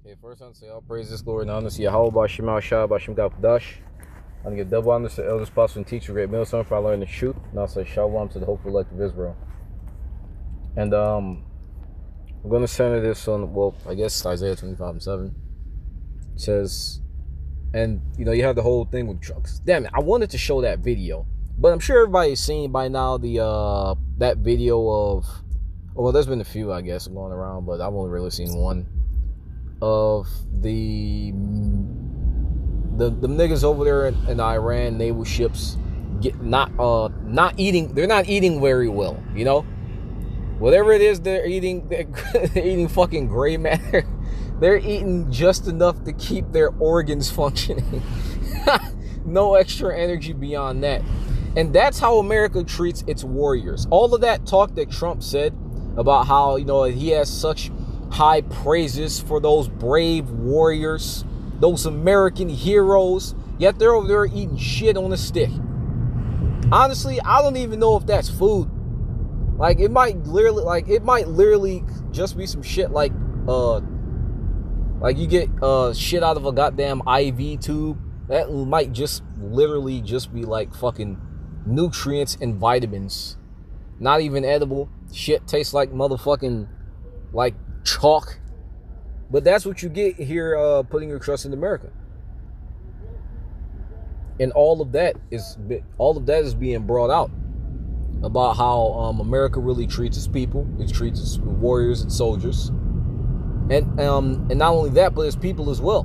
Okay, first I'm say all praises, glory, and honor to Yahweh, Bashim Al-Shah, Bashim Gapadash. I'm going to give double honors to elders, apostles, and teachers, great millstone, for I learn the truth. And I'll say shalom to the hopeful elect of Israel. And I'm going to center this on, well, I guess Isaiah 25:7. It says, and you have the whole thing with trucks. Damn it, I wanted to show that video, but I'm sure everybody's seen by now the that video of, well, there's been a few, I guess, going around, but I've only really seen one of the niggas over there in Iran, naval ships not eating. They're not eating very well, whatever it is they're eating. They're eating fucking gray matter. They're eating just enough to keep their organs functioning. No extra energy beyond that. And that's how America treats its warriors. All of that talk that Trump said about how he has such high praises for those brave warriors, those American heroes, yet they're over there eating shit on a stick. Honestly, I don't even know if that's food. Like it might literally just be some shit like you get shit out of a goddamn IV tube. That might just literally just be like fucking nutrients and vitamins. Not even edible. Shit tastes like motherfucking like chalk. But that's what you get here, putting your trust in America. And all of that is being brought out about how America really treats its people. It treats its warriors and soldiers. And not only that, but its people as well.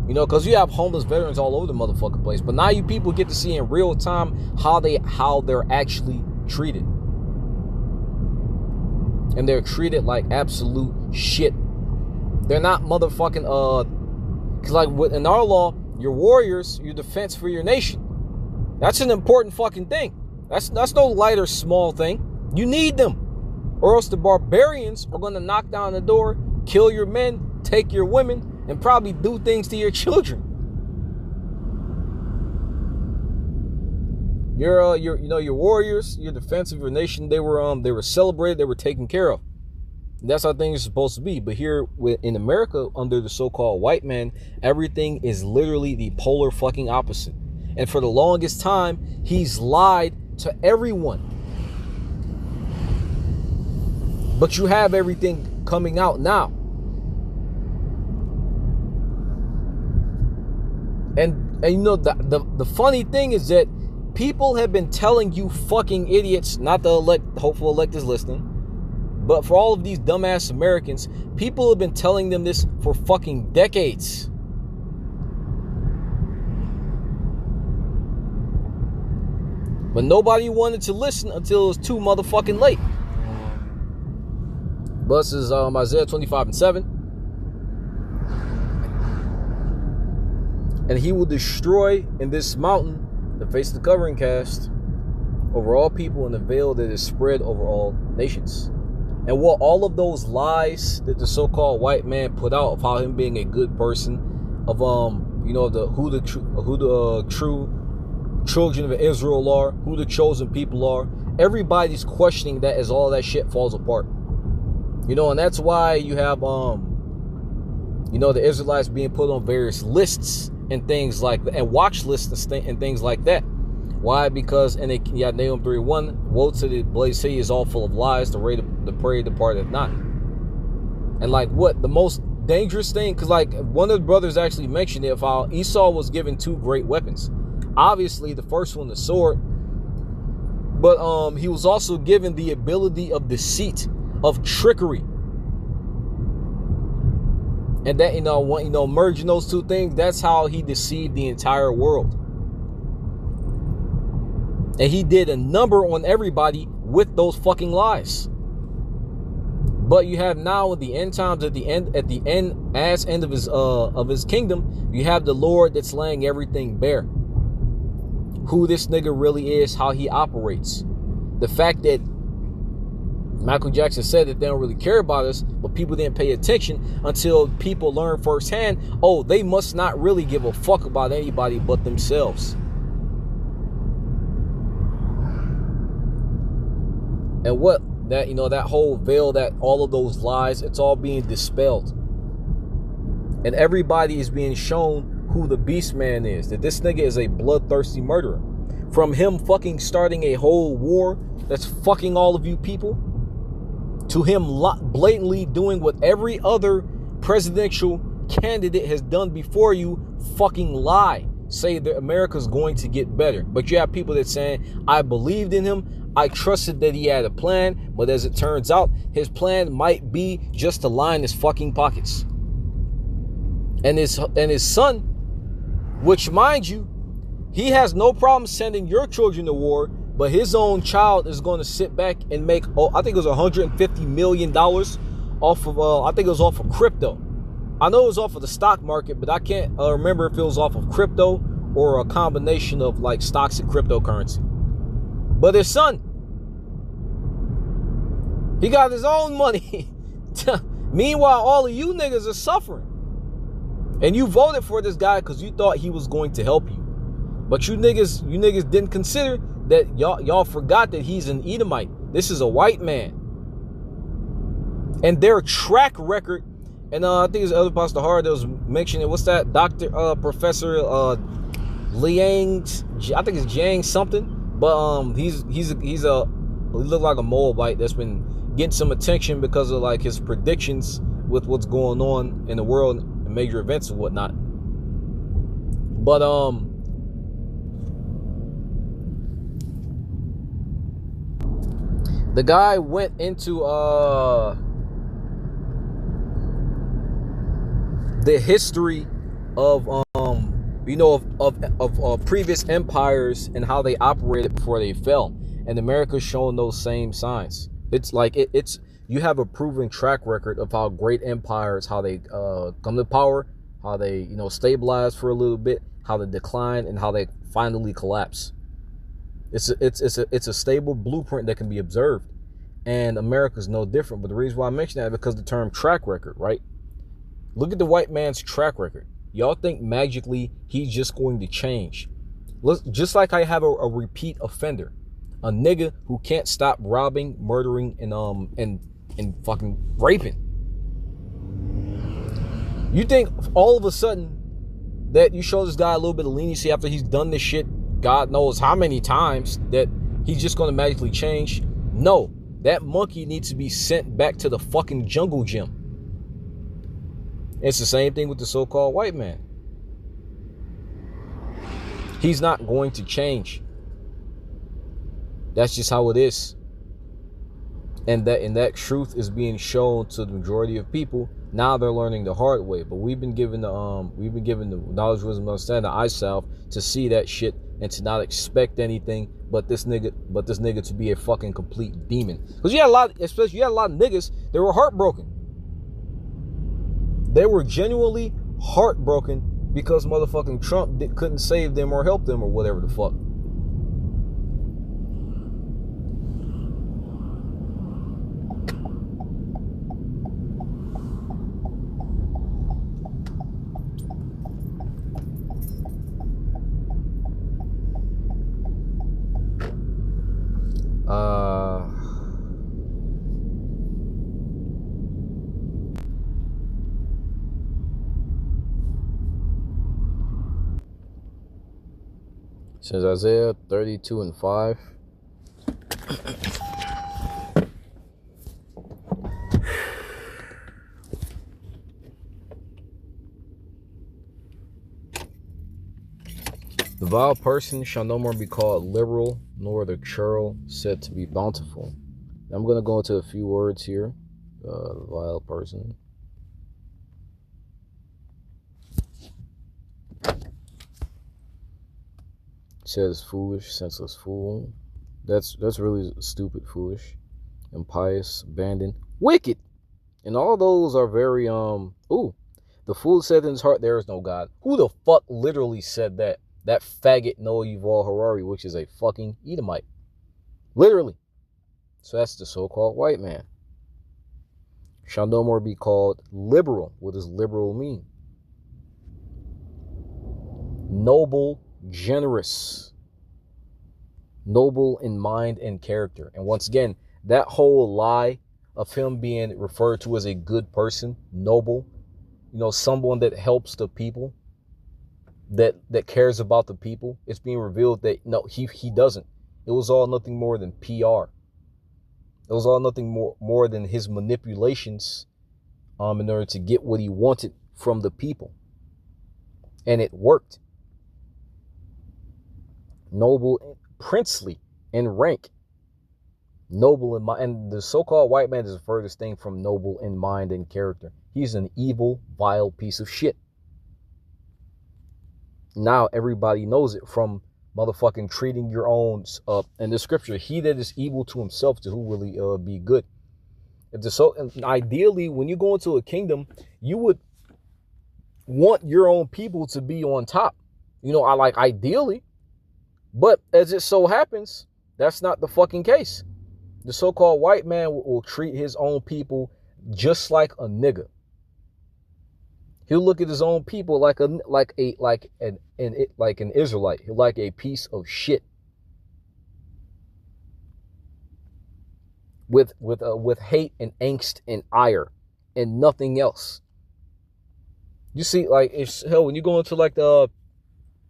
Because you have homeless veterans all over the motherfucking place. But now you people get to see in real time how they're actually treated. And they're treated like absolute shit. They're not motherfucking, because like in our law, your warriors, your defense for your nation. That's an important fucking thing. That's no light or small thing. You need them. Or else the barbarians are going to knock down the door, kill your men, take your women, and probably do things to your children. Your warriors, your defense of your nation, they were celebrated, they were taken care of. And that's how things are supposed to be. But here in America, under the so-called white man, everything is literally the polar fucking opposite. And for the longest time, he's lied to everyone. But you have everything coming out now. And the funny thing is that people have been telling you fucking idiots, not the hopeful elect is listening, but for all of these dumbass Americans, people have been telling them this for fucking decades. But nobody wanted to listen until it was too motherfucking late. But this is Isaiah 25:7. And he will destroy in this mountain the face of the covering cast over all people, and the veil that is spread over all nations. And what all of those lies that the so-called white man put out of how him being a good person, of who the true children of Israel are, who the chosen people are, everybody's questioning that as all that shit falls apart. And that's why you have the Israelites being put on various lists and things like that, and watch lists and things like that. Why? Because Nahum 3:1, woe to the blazed city is all full of lies, the prey departeth not. And like what the most dangerous thing, because like one of the brothers actually mentioned it, of how Esau was given two great weapons. Obviously the first one, the sword, but he was also given the ability of deceit, of trickery. And that, merging those two things, that's how he deceived the entire world. And he did a number on everybody with those fucking lies. But you have now at the end times, at the end of his kingdom, you have the Lord that's laying everything bare. Who this nigga really is, how he operates. The fact that Michael Jackson said that they don't really care about us, but people didn't pay attention until people learned firsthand, oh, they must not really give a fuck about anybody but themselves. And what that, that whole veil, that all of those lies, it's all being dispelled. And everybody is being shown who the beast man is, that this nigga is a bloodthirsty murderer. From him fucking starting a whole war that's fucking all of you people, to him blatantly doing what every other presidential candidate has done before you, fucking lie. Say that America's going to get better. But you have people that saying, I believed in him, I trusted that he had a plan, but as it turns out, his plan might be just to line his fucking pockets. And his son, which mind you, he has no problem sending your children to war, but his own child is going to sit back and make, I think it was $150 million off of, I think it was off of crypto. I know it was off of the stock market, but I can't remember if it was off of crypto or a combination of like stocks and cryptocurrency. But his son, he got his own money. Meanwhile, all of you niggas are suffering. And you voted for this guy because you thought he was going to help you. But you niggas didn't consider that y'all forgot that he's an Edomite. This is a white man. And their track record, and I think it's other Pastor Hard that was mentioning, what's that, Professor Liang, I think it's Jiang something, but he looked like a Moabite that's been getting some attention because of like his predictions with what's going on in the world and major events and whatnot. But the guy went into the history of previous empires and how they operated before they fell, and America's showing those same signs. It's like you have a proven track record of how great empires, how they come to power, how they stabilize for a little bit, how they decline, and how they finally collapse. It's a stable blueprint that can be observed, and America's no different. But the reason why I mention that is because the term track record, right? Look at the white man's track record. Y'all think magically he's just going to change. Just like I have a repeat offender, a nigga who can't stop robbing, murdering, and fucking raping. You think all of a sudden that you show this guy a little bit of leniency after he's done this shit God knows how many times, that he's just going to magically change? No, that monkey needs to be sent back to the fucking jungle gym. It's the same thing with the so-called white man. He's not going to change. That's just how it is. And that truth is being shown to the majority of people. Now they're learning the hard way. But we've been given the knowledge, wisdom, understanding, eye salve to see that shit and to not expect anything but this nigga to be a fucking complete demon. Because you had a lot of niggas that were heartbroken. They were genuinely heartbroken because motherfucking Trump couldn't save them or help them or whatever the fuck. Since Isaiah 32:5. The vile person shall no more be called liberal, nor the churl said to be bountiful. I'm going to go into a few words here. The vile person. Says foolish, senseless fool. That's really stupid, foolish, impious, abandoned, wicked. And all those are very the fool said in his heart there is no God. Who the fuck literally said that? That faggot Noah Yuval Harari, which is a fucking Edomite. Literally. So that's the so-called white man. Shall no more be called liberal. What does liberal mean? Noble, generous, noble in mind and character. And once again, that whole lie of him being referred to as a good person, noble, someone that helps the people, that cares about the people. It's being revealed that no, he doesn't. It was all nothing more than PR. It was all nothing more than his manipulations in order to get what he wanted from the people. And it worked. Noble, princely in rank. Noble in mind. And the so-called white man is the furthest thing from noble in mind and character. He's an evil, vile piece of shit. Now everybody knows it from motherfucking treating your own, in the scripture, he that is evil to himself, to who will he be good? Ideally, when you go into a kingdom, you would want your own people to be on top. Ideally. But as it so happens, that's not the fucking case. The so-called white man will treat his own people just like a nigga. He'll look at his own people like an Israelite. He'll like a piece of shit. With hate and angst and ire and nothing else. You see, when you go into the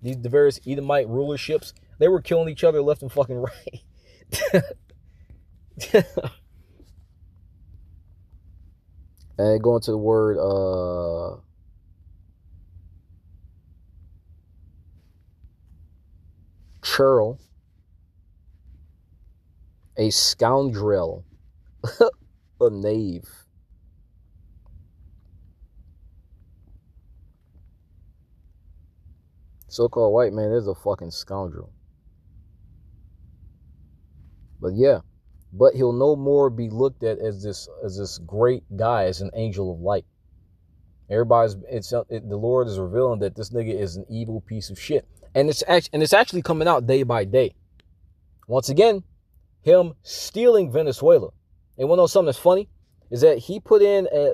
various Edomite rulerships, they were killing each other left and fucking right. And going to the word churl, a scoundrel, a knave. So-called white man is a fucking scoundrel. But yeah, but he'll no more be looked at as this great guy, as an angel of light. The Lord is revealing that this nigga is an evil piece of shit, and it's actually coming out day by day. Once again, him stealing Venezuela. And one of something that's funny is that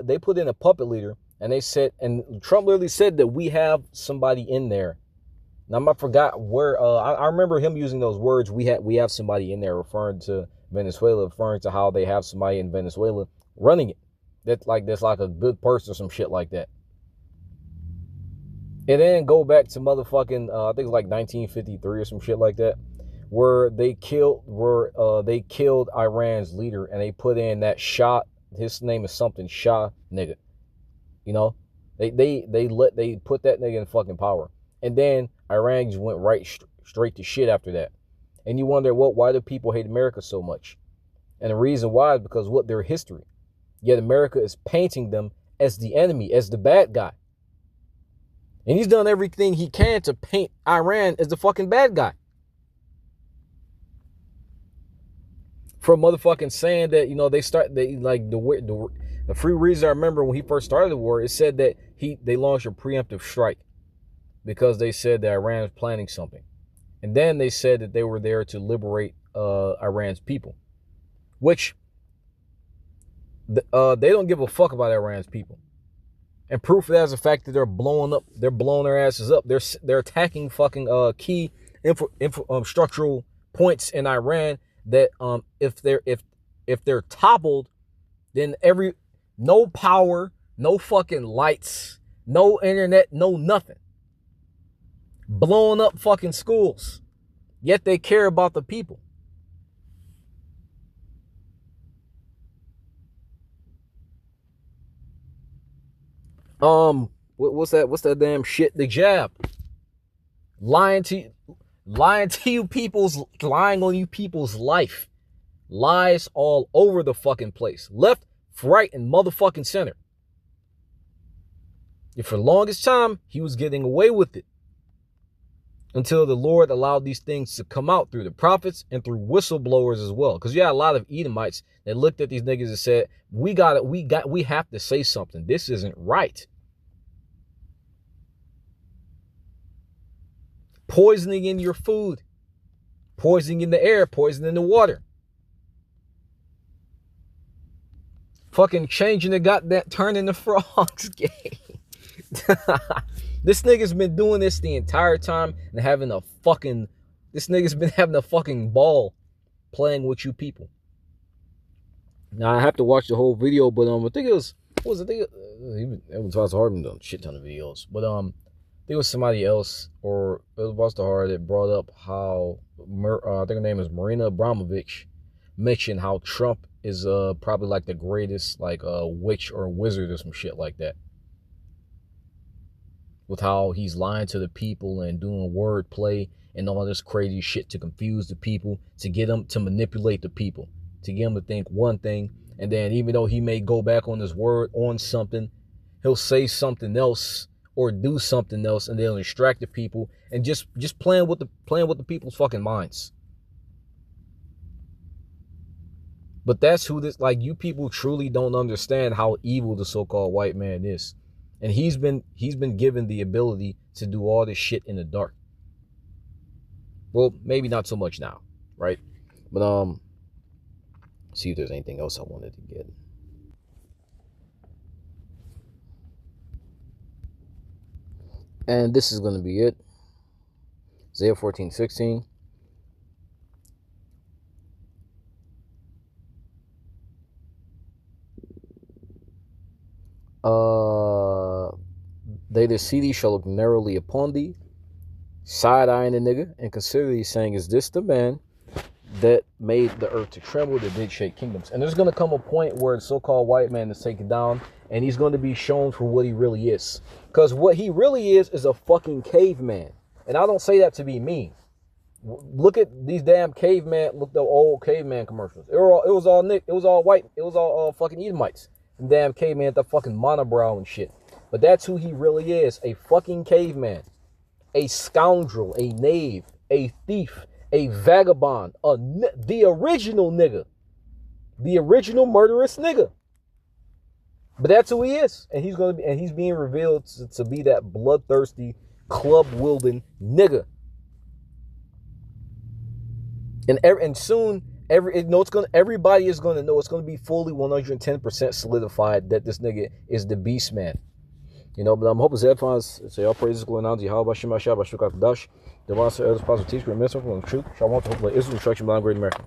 they put in a puppet leader, and they said, and Trump literally said that we have somebody in there. Now I forgot where. I remember him using those words. We have somebody in there, referring to Venezuela, referring to how they have somebody in Venezuela running it. That's like a good person or some shit like that. And then go back to motherfucking I think it was like 1953 or some shit like that, where they killed Iran's leader, and they put in that Shah. His name is something Shah nigga. They put that nigga in fucking power. And then Iran just went straight to shit after that. And you wonder, why do people hate America so much? And the reason why is because their history. Yet America is painting them as the enemy, as the bad guy. And he's done everything he can to paint Iran as the fucking bad guy. From motherfucking saying that, the Free Reason, I remember when he first started the war, it said that they launched a preemptive strike, because they said that Iran was planning something. And then they said that they were there to liberate Iran's people, which they don't give a fuck about Iran's people. And proof of that is the fact that they're blowing their asses up. They're attacking fucking key structural points in Iran that if they're toppled, then no power, no fucking lights, no internet, no nothing. Blowing up fucking schools. Yet they care about the people. What's that damn shit? The jab. Lying on you people's life. Lies all over the fucking place. Left, right, and motherfucking center. And for the longest time, he was getting away with it. Until the Lord allowed these things to come out through the prophets and through whistleblowers as well. Because you had a lot of Edomites that looked at these niggas and said, we have to say something. This isn't right. Poisoning in your food. Poisoning in the air. Poisoning in the water. Fucking changing turning the frogs game. This nigga's been doing this the entire time and this nigga's been having a fucking ball playing with you people. Now I have to watch the whole video, but I think it was what was it? It was Buster Hart done a shit ton of videos, but there was somebody else, or it was Buster Hart that brought up how I think her name is Marina Abramovich mentioned how Trump is probably like the greatest like witch or wizard or some shit like that, with how he's lying to the people and doing wordplay and all this crazy shit to confuse the people, to get them to manipulate the people, to get them to think one thing, and then even though he may go back on his word on something, he'll say something else or do something else, and they'll distract the people, and just playing with the people's fucking minds. But that's who this, like, you people truly don't understand how evil the so-called white man is. And he's been given the ability to do all this shit in the dark. Well, maybe not so much now, right? But see if there's anything else I wanted to get. And this is going to be it. Isaiah 14:16. They that see thee shall look narrowly upon thee, side-eyeing the nigga, and consider thee, saying, is this the man that made the earth to tremble, that did shake kingdoms? And there's going to come a point where the so-called white man is taken down, and he's going to be shown for what he really is. Because what he really is a fucking caveman. And I don't say that to be mean. Look at these damn caveman, look at the old caveman commercials. It was all white, it was all fucking Edomites. And damn caveman with the fucking monobrow and shit. But that's who he really is, a fucking caveman. A scoundrel, a knave, a thief, a vagabond, the original nigga. The original murderous nigga. But that's who he is. And he's being revealed to be that bloodthirsty, club-wielding nigga. And soon everybody is gonna know, it's gonna be fully 110% solidified that this nigga is the beast man. You know, but I'm hoping headphones say all praises going on to Yahweh Bashim Ashab Ashukak Dash. The one says positive teach, remember from the truth. Shalom to hopefully Israel instruction by Great America.